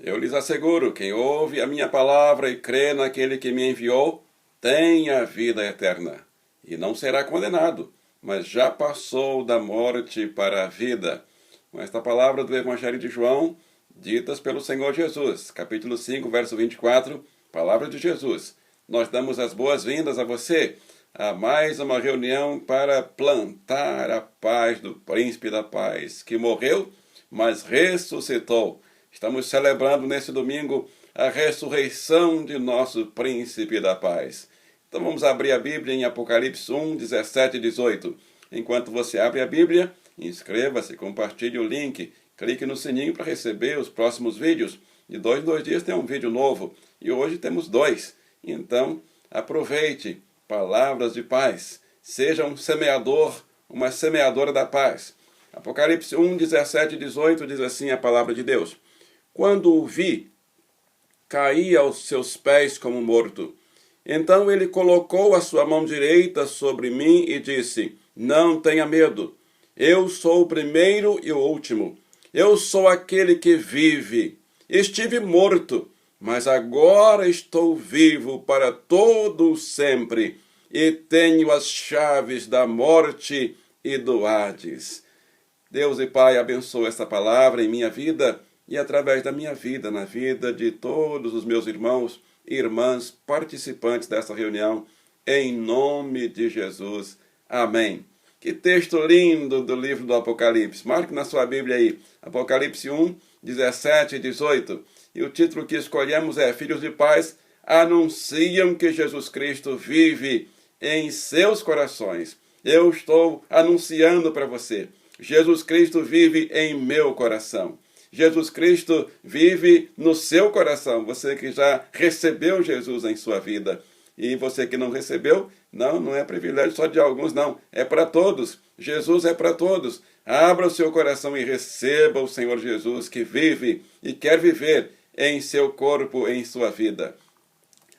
Eu lhes asseguro, quem ouve a minha palavra e crê naquele que me enviou, tem a vida eterna, e não será condenado, mas já passou da morte para a vida. Com esta palavra do Evangelho de João, ditas pelo Senhor Jesus, capítulo 5, verso 24, palavra de Jesus. Nós damos as boas-vindas a você a mais uma reunião para plantar a paz do Príncipe da Paz, que morreu, mas ressuscitou. Estamos celebrando nesse domingo a ressurreição de nosso Príncipe da Paz. Então vamos abrir a Bíblia em Apocalipse 1, 17 e 18. Enquanto você abre a Bíblia, inscreva-se, compartilhe o link, clique no sininho para receber os próximos vídeos. De 2 em 2 dias tem um vídeo novo e hoje temos 2. Então aproveite, palavras de paz. Seja um semeador, uma semeadora da paz. Apocalipse 1, 17 e 18 diz assim a palavra de Deus. Quando o vi, caí aos seus pés como morto. Então ele colocou a sua mão direita sobre mim e disse, não tenha medo, eu sou o primeiro e o último. Eu sou aquele que vive. Estive morto, mas agora estou vivo para todo sempre e tenho as chaves da morte e do Hades. Deus e Pai, abençoa esta palavra em minha vida e através da minha vida, na vida de todos os meus irmãos e irmãs participantes desta reunião, em nome de Jesus. Amém. Que texto lindo do livro do Apocalipse. Marque na sua Bíblia aí, Apocalipse 1, 17 e 18. E o título que escolhemos é Filhos de Paz anunciam que Jesus Cristo vive em seus corações. Eu estou anunciando para você. Jesus Cristo vive em meu coração. Jesus Cristo vive no seu coração. Você que já recebeu Jesus em sua vida. E você que não recebeu, não é privilégio só de alguns, não. É para todos. Jesus é para todos. Abra o seu coração e receba o Senhor Jesus que vive e quer viver em seu corpo, em sua vida.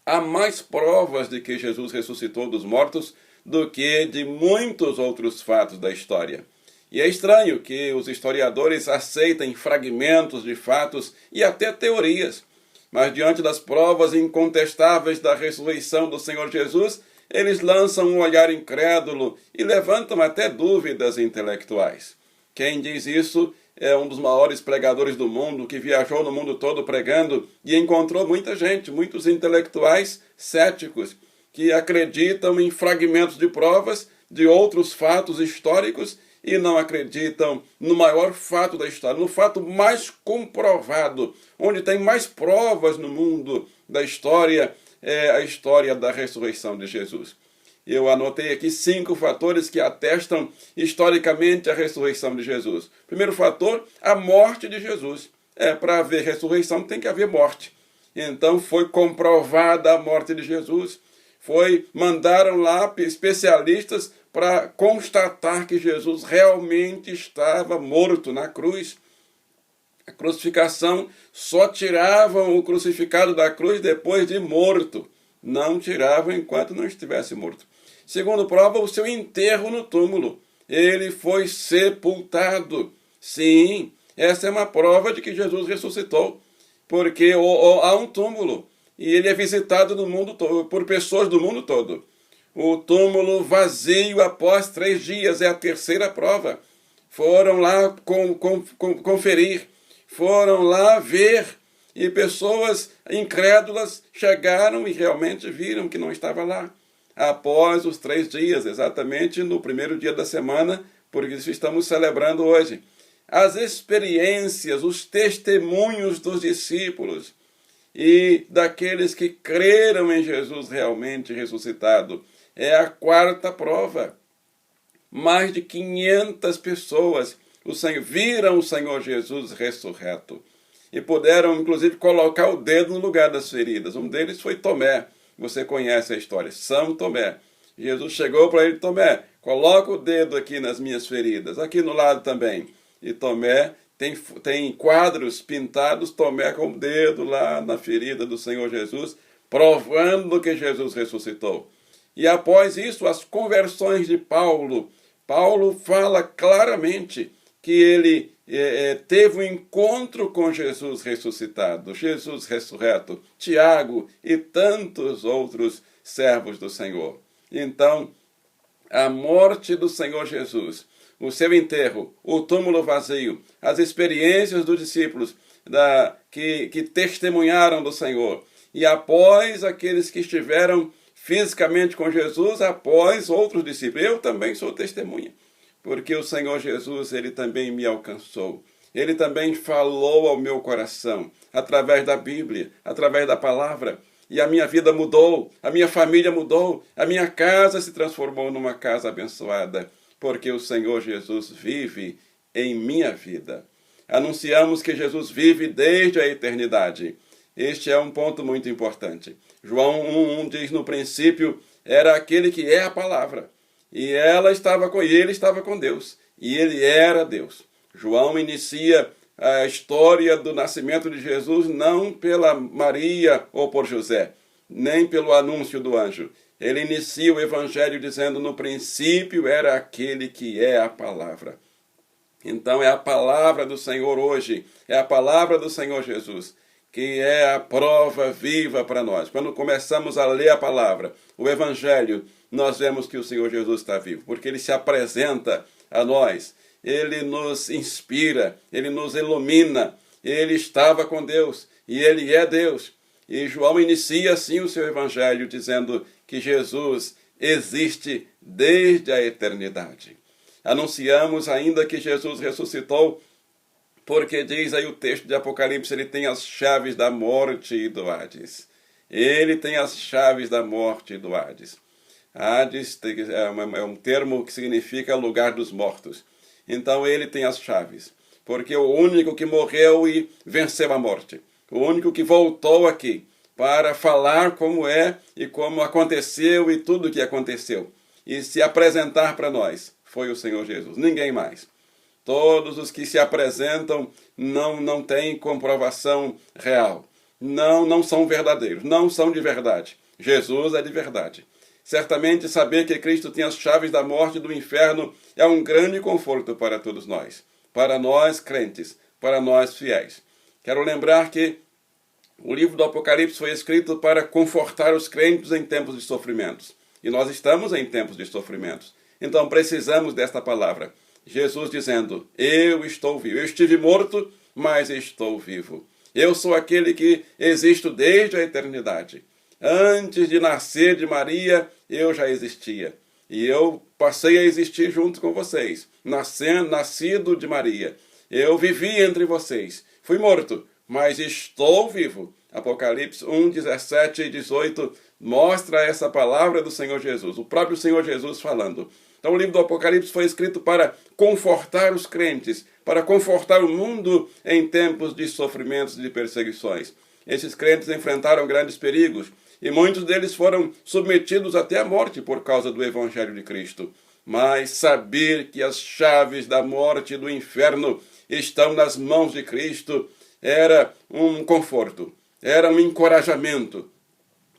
Há mais provas de que Jesus ressuscitou dos mortos do que de muitos outros fatos da história. E é estranho que os historiadores aceitem fragmentos de fatos e até teorias. Mas diante das provas incontestáveis da ressurreição do Senhor Jesus, eles lançam um olhar incrédulo e levantam até dúvidas intelectuais. Quem diz isso é um dos maiores pregadores do mundo, que viajou no mundo todo pregando e encontrou muita gente, muitos intelectuais céticos, que acreditam em fragmentos de provas de outros fatos históricos e não acreditam no maior fato da história, no fato mais comprovado, onde tem mais provas no mundo da história, é a história da ressurreição de Jesus. Eu anotei aqui 5 fatores que atestam historicamente a ressurreição de Jesus. Primeiro fator, a morte de Jesus. Para haver ressurreição tem que haver morte. Então foi comprovada a morte de Jesus. Mandaram lá especialistas para constatar que Jesus realmente estava morto na cruz. A crucificação, só tiravam o crucificado da cruz depois de morto. Não tiravam enquanto não estivesse morto. Segundo prova, o seu enterro no túmulo. Ele foi sepultado. Sim, essa é uma prova de que Jesus ressuscitou. Porque há um túmulo e ele é visitado no mundo todo, por pessoas do mundo todo. O túmulo vazio após 3 dias é a terceira prova. Foram lá conferir, foram lá ver, e pessoas incrédulas chegaram e realmente viram que não estava lá. Após os 3 dias, exatamente no primeiro dia da semana, porque isso estamos celebrando hoje. As experiências, os testemunhos dos discípulos e daqueles que creram em Jesus realmente ressuscitado. É a quarta prova. Mais de 500 pessoas viram o Senhor Jesus ressurreto. E puderam, inclusive, colocar o dedo no lugar das feridas. Um deles foi Tomé. Você conhece a história. São Tomé. Jesus chegou para ele, Tomé, coloca o dedo aqui nas minhas feridas. Aqui no lado também. E Tomé tem quadros pintados, Tomé com o dedo lá na ferida do Senhor Jesus, provando que Jesus ressuscitou. E após isso, as conversões de Paulo. Paulo fala claramente que ele teve um encontro com Jesus ressuscitado, Jesus ressurreto, Tiago e tantos outros servos do Senhor. Então, a morte do Senhor Jesus, o seu enterro, o túmulo vazio, as experiências dos discípulos que testemunharam do Senhor, e após aqueles que estiveram fisicamente com Jesus, após outros discípulos. Eu também sou testemunha, porque o Senhor Jesus, ele também me alcançou. Ele também falou ao meu coração, através da Bíblia, através da palavra. E a minha vida mudou, a minha família mudou, a minha casa se transformou numa casa abençoada, porque o Senhor Jesus vive em minha vida. Anunciamos que Jesus vive desde a eternidade. Este é um ponto muito importante. João 1,1 diz: no princípio era aquele que é a palavra, e ele estava com Deus, e ele era Deus. João inicia a história do nascimento de Jesus não pela Maria ou por José, nem pelo anúncio do anjo. Ele inicia o evangelho dizendo: no princípio era aquele que é a palavra. Então é a palavra do Senhor hoje, é a palavra do Senhor Jesus, que é a prova viva para nós. Quando começamos a ler a palavra, o evangelho, nós vemos que o Senhor Jesus está vivo, porque ele se apresenta a nós, ele nos inspira, ele nos ilumina, ele estava com Deus e ele é Deus. E João inicia assim o seu evangelho dizendo que Jesus existe desde a eternidade. Anunciamos ainda que Jesus ressuscitou, porque diz aí o texto de Apocalipse, ele tem as chaves da morte e do Hades. Ele tem as chaves da morte e do Hades. Hades é um termo que significa lugar dos mortos. Então ele tem as chaves, porque o único que morreu e venceu a morte, o único que voltou aqui para falar como é e como aconteceu e tudo o que aconteceu, e se apresentar para nós, foi o Senhor Jesus, ninguém mais. Todos os que se apresentam não têm comprovação real, não são verdadeiros, não são de verdade. Jesus é de verdade. Certamente saber que Cristo tem as chaves da morte e do inferno é um grande conforto para todos nós, para nós crentes, para nós fiéis. Quero lembrar que o livro do Apocalipse foi escrito para confortar os crentes em tempos de sofrimentos. E nós estamos em tempos de sofrimentos. Então precisamos desta palavra. Jesus dizendo: eu estou vivo. Eu estive morto, mas estou vivo. Eu sou aquele que existo desde a eternidade. Antes de nascer de Maria, eu já existia. E eu passei a existir junto com vocês. Nascido de Maria. Eu vivi entre vocês. Fui morto, mas estou vivo. Apocalipse 1, 17 e 18 mostra essa palavra do Senhor Jesus. O próprio Senhor Jesus falando. Então o livro do Apocalipse foi escrito para confortar os crentes, para confortar o mundo em tempos de sofrimentos e de perseguições. Esses crentes enfrentaram grandes perigos e muitos deles foram submetidos até à morte por causa do Evangelho de Cristo. Mas saber que as chaves da morte e do inferno estão nas mãos de Cristo era um conforto, era um encorajamento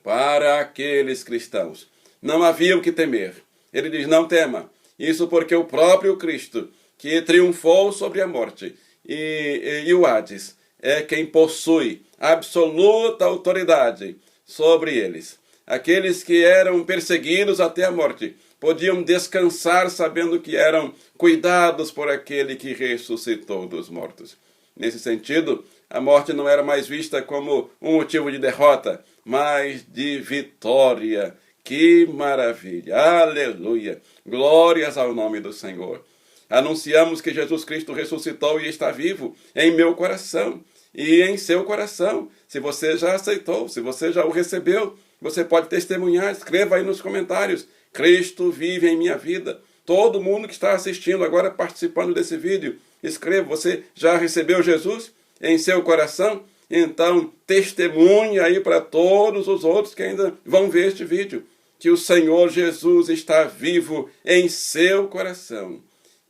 para aqueles cristãos. Não havia o que temer. Ele diz: não tema. Isso porque o próprio Cristo, que triunfou sobre a morte e o Hades, é quem possui absoluta autoridade sobre eles. Aqueles que eram perseguidos até a morte podiam descansar sabendo que eram cuidados por aquele que ressuscitou dos mortos. Nesse sentido, a morte não era mais vista como um motivo de derrota, mas de vitória. Que maravilha! Aleluia! Glórias ao nome do Senhor. Anunciamos que Jesus Cristo ressuscitou e está vivo em meu coração e em seu coração. Se você já aceitou, se você já o recebeu, você pode testemunhar. Escreva aí nos comentários: Cristo vive em minha vida. Todo mundo que está assistindo agora, participando desse vídeo, escreva: você já recebeu Jesus em seu coração? Então, testemunhe aí para todos os outros que ainda vão ver este vídeo, que o Senhor Jesus está vivo em seu coração,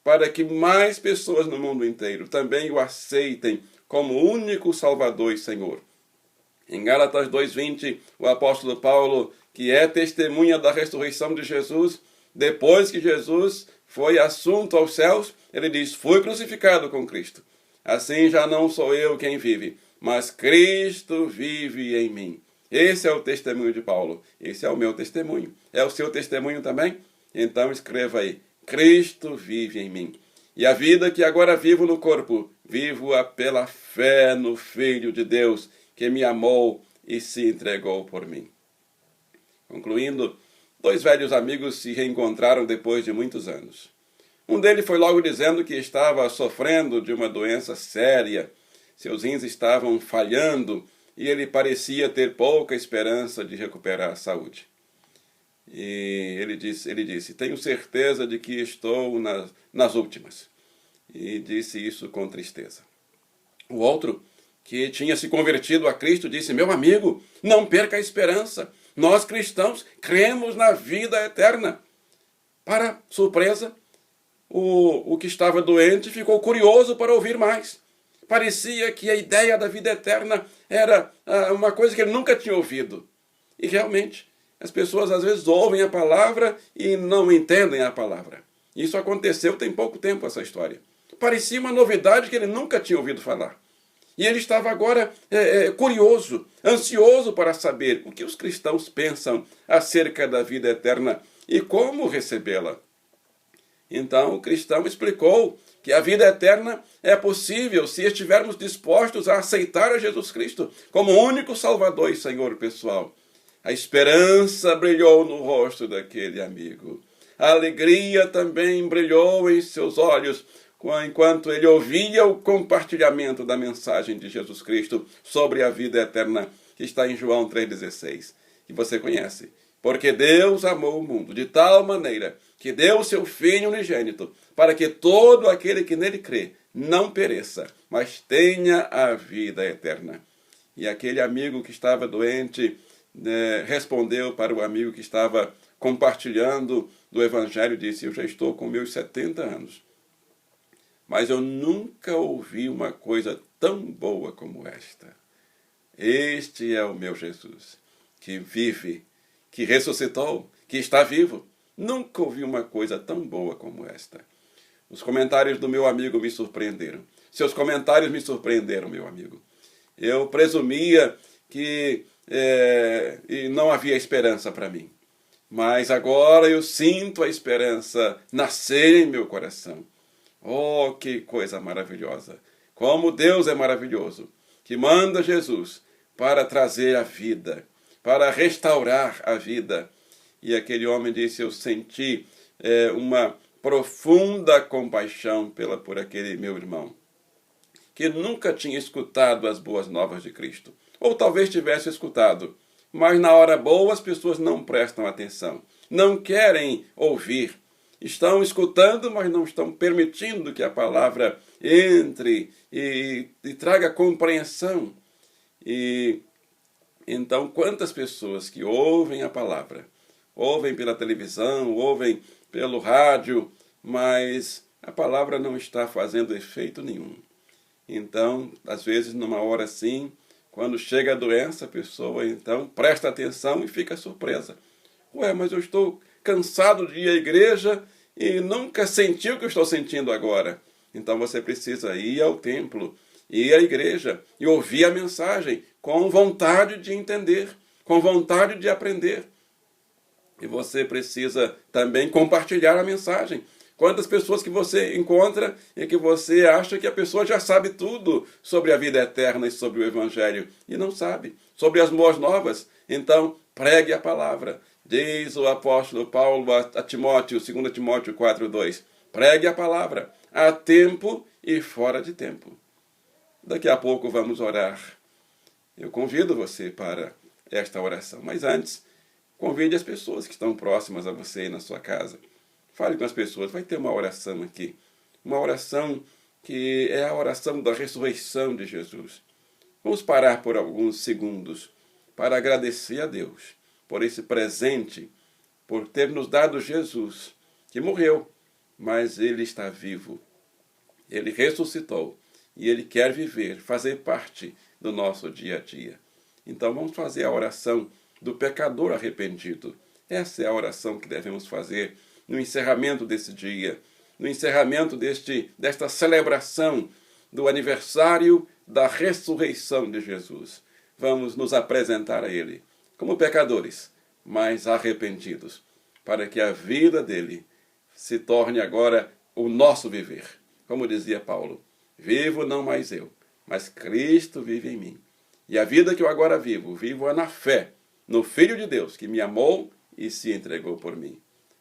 para que mais pessoas no mundo inteiro também o aceitem como único Salvador e Senhor. Em Gálatas 2:20, o apóstolo Paulo, que é testemunha da ressurreição de Jesus, depois que Jesus foi assunto aos céus, ele diz: fui crucificado com Cristo. Assim já não sou eu quem vive, mas Cristo vive em mim. Esse é o testemunho de Paulo. Esse é o meu testemunho. É o seu testemunho também? Então escreva aí: Cristo vive em mim. E a vida que agora vivo no corpo, vivo-a pela fé no Filho de Deus, que me amou e se entregou por mim. Concluindo, dois velhos amigos se reencontraram depois de muitos anos. Um deles foi logo dizendo que estava sofrendo de uma doença séria, seus rins estavam falhando e ele parecia ter pouca esperança de recuperar a saúde. E ele disse, tenho certeza de que estou nas últimas. E disse isso com tristeza. O outro, que tinha se convertido a Cristo, disse, meu amigo, não perca a esperança. Nós cristãos cremos na vida eterna. Para surpresa, o que estava doente ficou curioso para ouvir mais. Parecia que a ideia da vida eterna era uma coisa que ele nunca tinha ouvido. E realmente, as pessoas às vezes ouvem a palavra e não entendem a palavra. Isso aconteceu tem pouco tempo, essa história. Parecia uma novidade que ele nunca tinha ouvido falar. E ele estava agora curioso, ansioso para saber o que os cristãos pensam acerca da vida eterna e como recebê-la. Então o cristão explicou que a vida eterna é possível se estivermos dispostos a aceitar a Jesus Cristo como único Salvador e Senhor pessoal. A esperança brilhou no rosto daquele amigo. A alegria também brilhou em seus olhos enquanto ele ouvia o compartilhamento da mensagem de Jesus Cristo sobre a vida eterna, que está em João 3,16, que você conhece. Porque Deus amou o mundo de tal maneira que deu o seu Filho unigênito, para que todo aquele que nele crê não pereça, mas tenha a vida eterna. E aquele amigo que estava doente respondeu para o amigo que estava compartilhando do Evangelho, disse, eu já estou com meus 70 anos. Mas eu nunca ouvi uma coisa tão boa como esta. Este é o meu Jesus, que vive, que ressuscitou, que está vivo. Nunca ouvi uma coisa tão boa como esta. Os comentários do meu amigo me surpreenderam. Seus comentários me surpreenderam, meu amigo. Eu presumia que não havia esperança para mim. Mas agora eu sinto a esperança nascer em meu coração. Oh, que coisa maravilhosa! Como Deus é maravilhoso, que manda Jesus para trazer a vida, para restaurar a vida. E aquele homem disse, eu senti uma profunda compaixão por aquele meu irmão, que nunca tinha escutado as boas novas de Cristo. Ou talvez tivesse escutado, mas na hora boa as pessoas não prestam atenção, não querem ouvir. Estão escutando, mas não estão permitindo que a palavra entre e traga compreensão. E então, quantas pessoas que ouvem a palavra, ouvem pela televisão, ouvem pelo rádio, mas a palavra não está fazendo efeito nenhum. Então, às vezes, numa hora assim, quando chega a doença, a pessoa então presta atenção e fica surpresa. Ué, mas eu estou cansado de ir à igreja e nunca senti o que eu estou sentindo agora. Então você precisa ir ao templo, ir à igreja e ouvir a mensagem com vontade de entender, com vontade de aprender. E você precisa também compartilhar a mensagem. Quantas pessoas que você encontra e que você acha que a pessoa já sabe tudo sobre a vida eterna e sobre o Evangelho, e não sabe, sobre as boas novas. Então, pregue a palavra. Diz o apóstolo Paulo a Timóteo, 2 Timóteo 4,2. Pregue a palavra, a tempo e fora de tempo. Daqui a pouco vamos orar. Eu convido você para esta oração, mas antes, convide as pessoas que estão próximas a você na sua casa. Fale com as pessoas, vai ter uma oração aqui. Uma oração que é a oração da ressurreição de Jesus. Vamos parar por alguns segundos para agradecer a Deus por esse presente, por ter nos dado Jesus, que morreu, mas ele está vivo. Ele ressuscitou e ele quer viver, fazer parte do nosso dia a dia. Então vamos fazer a oração do pecador arrependido. Essa é a oração que devemos fazer no encerramento desse dia, no encerramento desta celebração do aniversário da ressurreição de Jesus. Vamos nos apresentar a Ele como pecadores, mas arrependidos, para que a vida dele se torne agora o nosso viver. Como dizia Paulo, vivo não mais eu, mas Cristo vive em mim. E a vida que eu agora vivo, vivo-a na fé, no Filho de Deus, que me amou e se entregou por mim.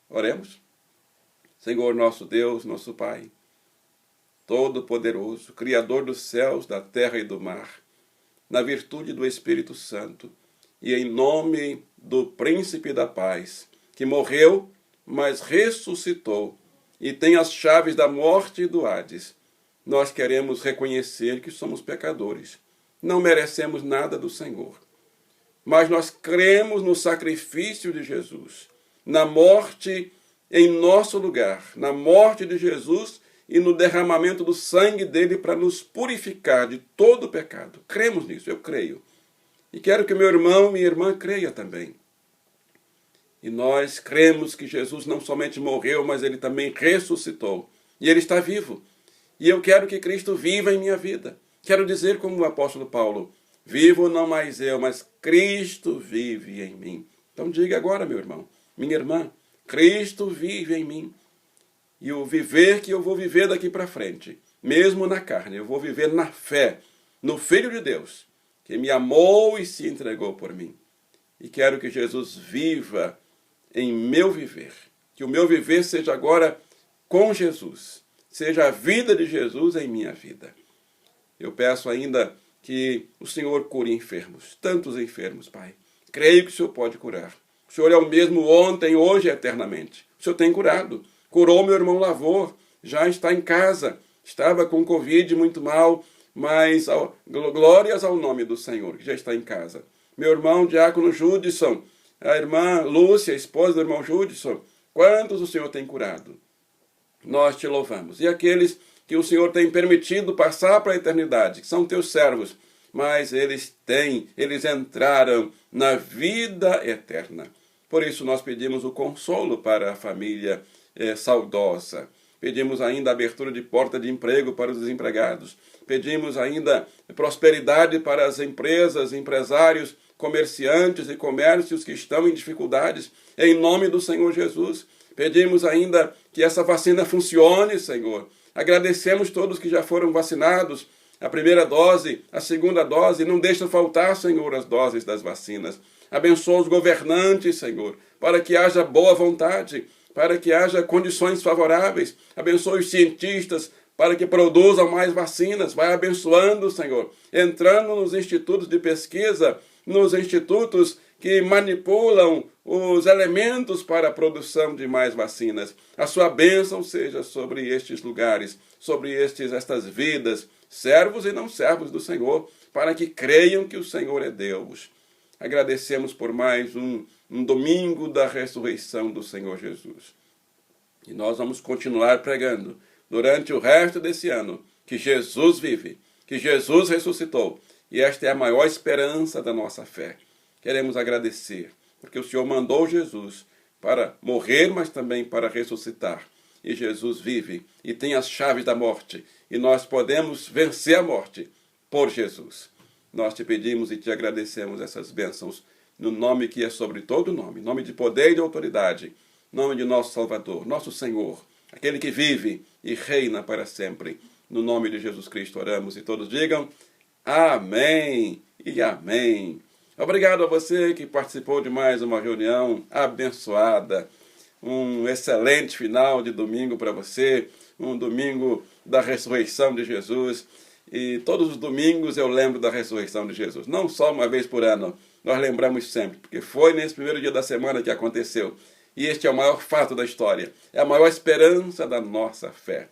Oremos. Senhor nosso Deus, nosso Pai, Todo-Poderoso, Criador dos céus, da terra e do mar, na virtude do Espírito Santo, e em nome do Príncipe da Paz, que morreu, mas ressuscitou, e tem as chaves da morte e do Hades, nós queremos reconhecer que somos pecadores. Não merecemos nada do Senhor. Mas nós cremos no sacrifício de Jesus, na morte em nosso lugar, na morte de Jesus e no derramamento do sangue dele para nos purificar de todo o pecado. Cremos nisso, eu creio. E quero que meu irmão e minha irmã creia também. E nós cremos que Jesus não somente morreu, mas ele também ressuscitou. E ele está vivo. E eu quero que Cristo viva em minha vida. Quero dizer como o apóstolo Paulo, vivo não mais eu, mas Cristo vive em mim. Então diga agora, meu irmão, minha irmã, Cristo vive em mim. E o viver que eu vou viver daqui para frente, mesmo na carne, eu vou viver na fé, no Filho de Deus, que me amou e se entregou por mim. E quero que Jesus viva em meu viver. Que o meu viver seja agora com Jesus. Seja a vida de Jesus em minha vida. Eu peço ainda que o Senhor cure enfermos, tantos enfermos, Pai. Creio que o Senhor pode curar. O Senhor é o mesmo ontem, hoje e eternamente. O Senhor tem curado. Curou meu irmão Lavor, já está em casa. Estava com Covid muito mal, mas glórias ao nome do Senhor, que já está em casa. Meu irmão Diácono Judson, a irmã Lúcia, a esposa do irmão Judson, quantos o Senhor tem curado? Nós te louvamos. E aqueles que o Senhor tem permitido passar para a eternidade, que são teus servos, mas eles entraram na vida eterna. Por isso nós pedimos o consolo para a família saudosa. Pedimos ainda a abertura de porta de emprego para os desempregados. Pedimos ainda prosperidade para as empresas, empresários, comerciantes e comércios que estão em dificuldades, em nome do Senhor Jesus. Pedimos ainda que essa vacina funcione, Senhor. Agradecemos todos que já foram vacinados, a primeira dose, a segunda dose. Não deixa faltar, Senhor, as doses das vacinas. Abençoa os governantes, Senhor, para que haja boa vontade, para que haja condições favoráveis. Abençoa os cientistas para que produzam mais vacinas. Vai abençoando, Senhor, entrando nos institutos de pesquisa, nos institutos que manipulam os elementos para a produção de mais vacinas. A sua bênção seja sobre estes lugares, sobre estas vidas, servos e não servos do Senhor, para que creiam que o Senhor é Deus. Agradecemos por mais um domingo da ressurreição do Senhor Jesus. E nós vamos continuar pregando durante o resto desse ano que Jesus vive, que Jesus ressuscitou. E esta é a maior esperança da nossa fé. Queremos agradecer, porque o Senhor mandou Jesus para morrer, mas também para ressuscitar. E Jesus vive e tem as chaves da morte. E nós podemos vencer a morte por Jesus. Nós te pedimos e te agradecemos essas bênçãos no nome que é sobre todo nome, nome de poder e de autoridade, nome de nosso Salvador, nosso Senhor, aquele que vive e reina para sempre. No nome de Jesus Cristo oramos e todos digam amém e amém. Obrigado a você que participou de mais uma reunião abençoada. Um excelente final de domingo para você, um domingo da ressurreição de Jesus. E todos os domingos eu lembro da ressurreição de Jesus, não só uma vez por ano, nós lembramos sempre, porque foi nesse primeiro dia da semana que aconteceu. E este é o maior fato da história, é a maior esperança da nossa fé.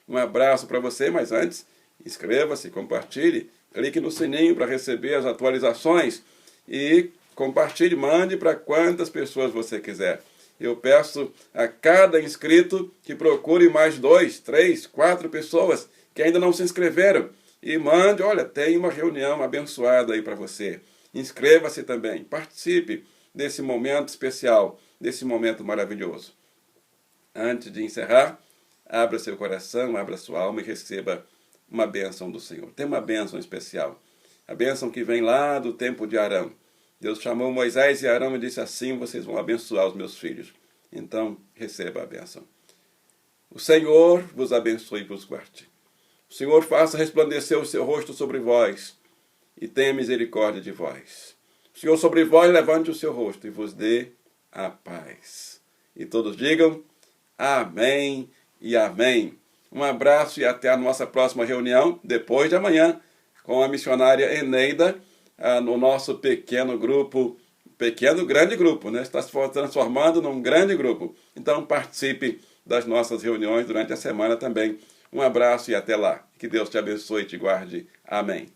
Um abraço para você, mas antes, inscreva-se, compartilhe, clique no sininho para receber as atualizações e compartilhe, mande para quantas pessoas você quiser. Eu peço a cada inscrito que procure mais 2, 3, 4 pessoas que ainda não se inscreveram. E mande, olha, tem uma reunião abençoada aí para você. Inscreva-se também, participe desse momento especial, desse momento maravilhoso. Antes de encerrar, abra seu coração, abra sua alma e receba uma bênção do Senhor. Tem uma bênção especial. A bênção que vem lá do tempo de Arão. Deus chamou Moisés e Arão e disse: assim vocês vão abençoar os meus filhos. Então, receba a bênção. O Senhor vos abençoe e vos guarde. O Senhor faça resplandecer o seu rosto sobre vós e tenha misericórdia de vós. O Senhor sobre vós levante o seu rosto e vos dê a paz. E todos digam amém e amém. Um abraço e até a nossa próxima reunião, depois de amanhã, com a missionária Eneida, no nosso pequeno grupo, grande grupo, né? Está se transformando num grande grupo. Então participe das nossas reuniões durante a semana também. Um abraço e até lá. Que Deus te abençoe e te guarde. Amém.